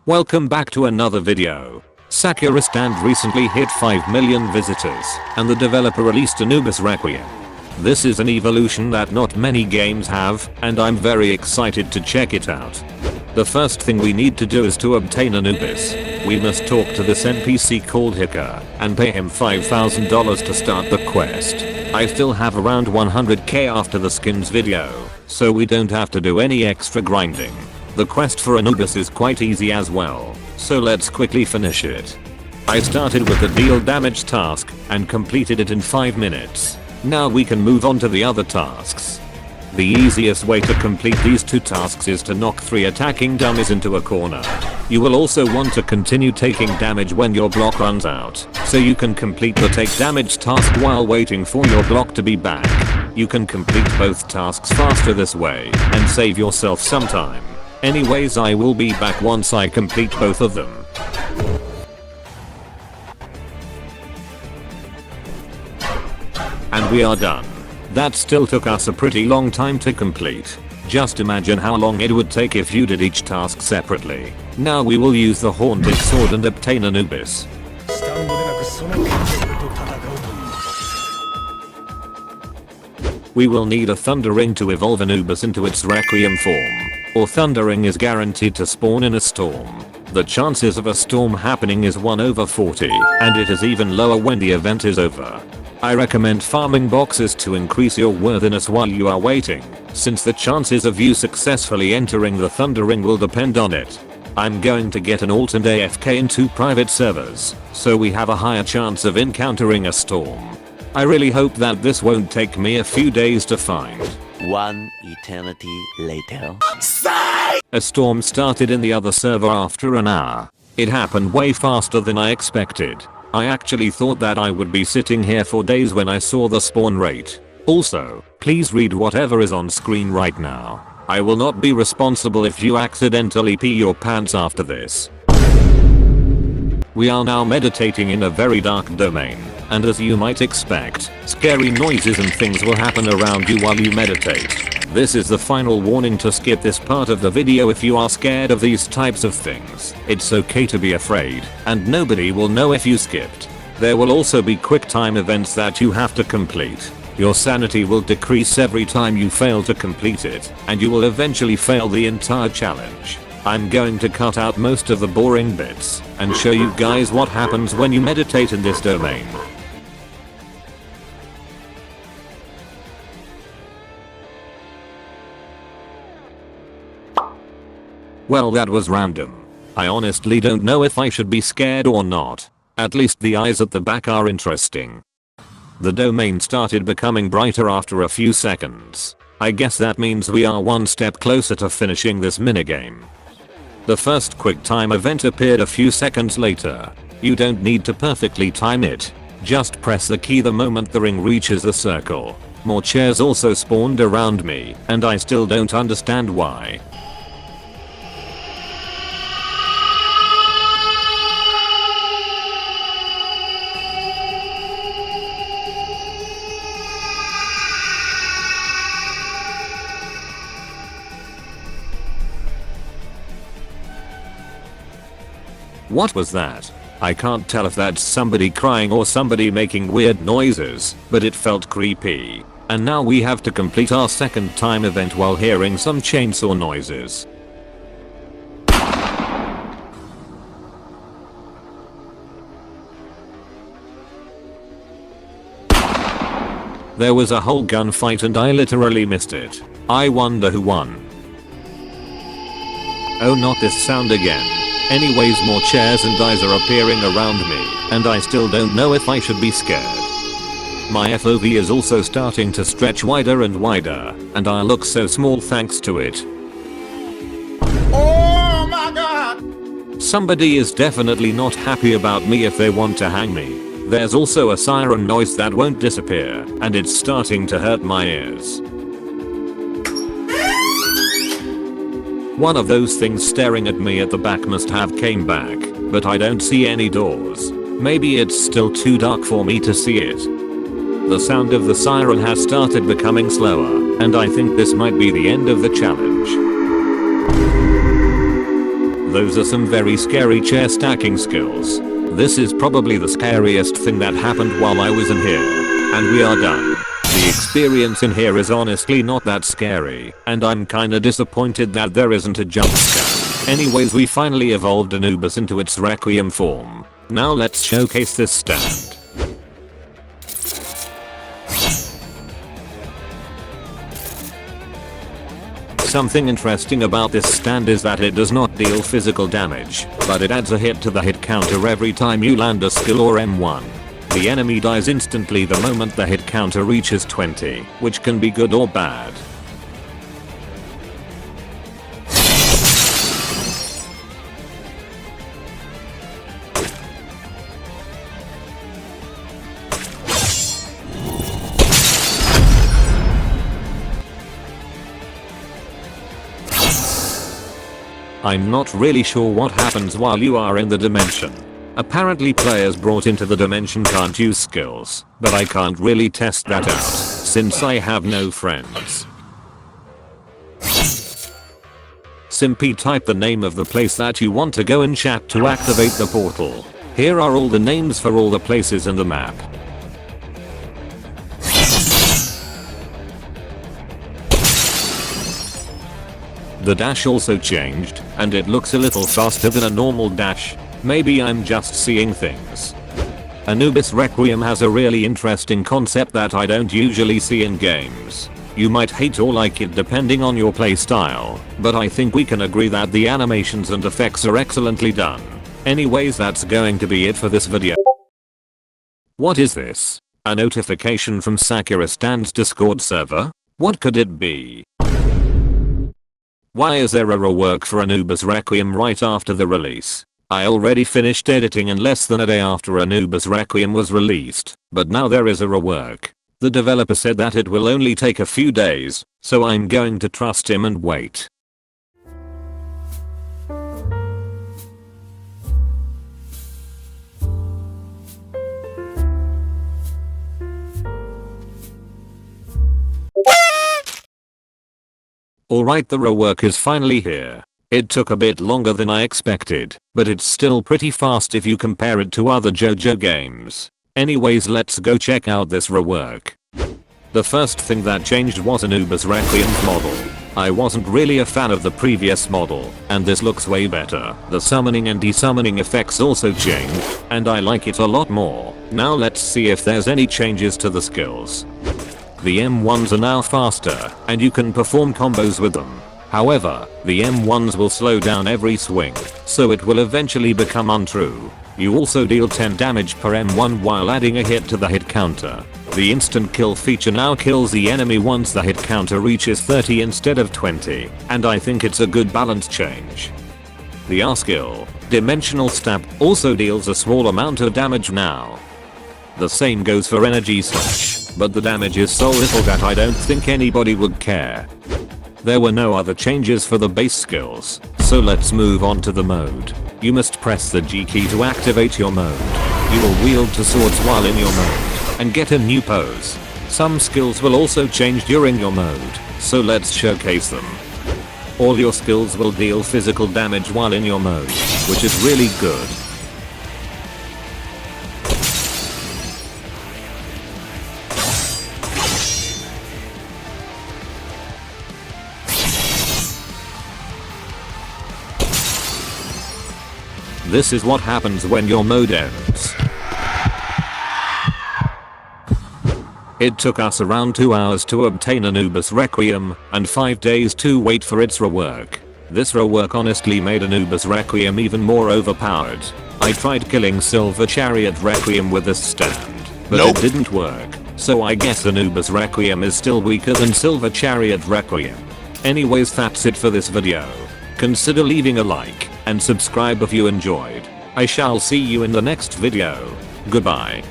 Welcome back to another video. Sakura stand recently hit 5 million visitors, and the developer released Anubis Requiem. This is an evolution that not many games have, and I'm very excited to check it out. The first thing we need to do is to obtain Anubis. We must talk to this NPC called Hika, and pay him $5,000 to start the quest. I still have around 100k after the skins video, so we don't have to do any extra grinding. The quest for Anubis is quite easy as well, so let's quickly finish it. I started with the deal damage task and completed it in 5 minutes. Now we can move on to the other tasks. The easiest way to complete these 2 tasks is to knock 3 attacking dummies into a corner. You will also want to continue taking damage when your block runs out, so you can complete the take damage task while waiting for your block to be back. You can complete both tasks faster this way and save yourself some time. Anyways, I will be back once I complete both of them. And we are done. That still took us a pretty long time to complete. Just imagine how long it would take if you did each task separately. Now we will use the haunted sword and obtain Anubis. We will need a thunder ring to evolve Anubis into its Requiem form, or thunder ring is guaranteed to spawn in a storm. The chances of a storm happening is 1/40, and it is even lower when the event is over. I recommend farming boxes to increase your worthiness while you are waiting, since the chances of you successfully entering the thunder ring will depend on it. I'm going to get an alt and AFK in 2 private servers, so we have a higher chance of encountering a storm. I really hope that this won't take me a few days to find. One eternity later. A storm started in the other server after an hour. It happened way faster than I expected. I actually thought that I would be sitting here for days when I saw the spawn rate. Also, please read whatever is on screen right now. I will not be responsible if you accidentally pee your pants after this. We are now meditating in a very dark domain, and as you might expect, scary noises and things will happen around you while you meditate. This is the final warning to skip this part of the video if you are scared of these types of things. It's okay to be afraid, and nobody will know if you skipped. There will also be quick time events that you have to complete. Your sanity will decrease every time you fail to complete it, and you will eventually fail the entire challenge. I'm going to cut out most of the boring bits and show you guys what happens when you meditate in this domain. Well, that was random. I honestly don't know if I should be scared or not. At least the eyes at the back are interesting. The domain started becoming brighter after a few seconds. I guess that means we are one step closer to finishing this minigame. The first quick time event appeared a few seconds later. You don't need to perfectly time it. Just press the key the moment the ring reaches the circle. More chairs also spawned around me, and I still don't understand why. What was that? I can't tell if that's somebody crying or somebody making weird noises, but it felt creepy. And now we have to complete our second time event while hearing some chainsaw noises. There was a whole gunfight and I literally missed it. I wonder who won. Oh, not this sound again. Anyways, more chairs and eyes are appearing around me, and I still don't know if I should be scared. My FOV is also starting to stretch wider and wider, and I look so small thanks to it. Oh my god! Somebody is definitely not happy about me if they want to hang me. There's also a siren noise that won't disappear, and it's starting to hurt my ears. One of those things staring at me at the back must have came back, but I don't see any doors. Maybe it's still too dark for me to see it. The sound of the siren has started becoming slower, and I think this might be the end of the challenge. those are some very scary chair stacking skills. This is probably the scariest thing that happened while I was in here. And we are done. The experience in here is honestly not that scary, and I'm kinda disappointed that there isn't a jump scare. Anyways, we finally evolved Anubis into its Requiem form. Now let's showcase this stand. Something interesting about this stand is that it does not deal physical damage, but it adds a hit to the hit counter every time you land a skill or M1. The enemy dies instantly the moment the hit counter reaches 20, which can be good or bad. I'm not really sure what happens while you are in the dimension. Apparently players brought into the dimension can't use skills, but I can't really test that out, since I have no friends. Simply type the name of the place that you want to go in chat to activate the portal. Here are all the names for all the places in the map. The dash also changed, and it looks a little faster than a normal dash. Maybe I'm just seeing things. Anubis Requiem has a really interesting concept that I don't usually see in games. You might hate or like it depending on your playstyle, but I think we can agree that the animations and effects are excellently done. Anyways, that's going to be it for this video. What is this? A notification from Sakura Stand's Discord server? What could it be? Why is there a rework for Anubis Requiem right after the release? I already finished editing in less than a day after Anubis Requiem was released, but now there is a rework. The developer said that it will only take a few days, so I'm going to trust him and wait. Alright, the rework is finally here. It took a bit longer than I expected, but it's still pretty fast if you compare it to other Jojo games. Anyways, let's go check out this rework. The first thing that changed was Anubis Requiem's model. I wasn't really a fan of the previous model, and this looks way better. The summoning and desummoning effects also changed, and I like it a lot more. Now let's see if there's any changes to the skills. The M1s are now faster, and you can perform combos with them. However, the M1s will slow down every swing, so it will eventually become untrue. You also deal 10 damage per M1 while adding a hit to the hit counter. The instant kill feature now kills the enemy once the hit counter reaches 30 instead of 20, and I think it's a good balance change. The R skill, Dimensional Stab, also deals a small amount of damage now. The same goes for Energy Slash, but the damage is so little that I don't think anybody would care. There were no other changes for the base skills, so let's move on to the mode. You must press the G key to activate your mode. You will wield two swords while in your mode, and get a new pose. Some skills will also change during your mode, so let's showcase them. All your skills will deal physical damage while in your mode, which is really good. This is what happens when your mode ends. It took us around 2 hours to obtain Anubis Requiem, and 5 days to wait for its rework. This rework honestly made Anubis Requiem even more overpowered. I tried killing Silver Chariot Requiem with this stand, but it didn't work, so I guess Anubis Requiem is still weaker than Silver Chariot Requiem. Anyways, that's it for this video. Consider leaving a like and subscribe if you enjoyed. I shall see you in the next video. Goodbye.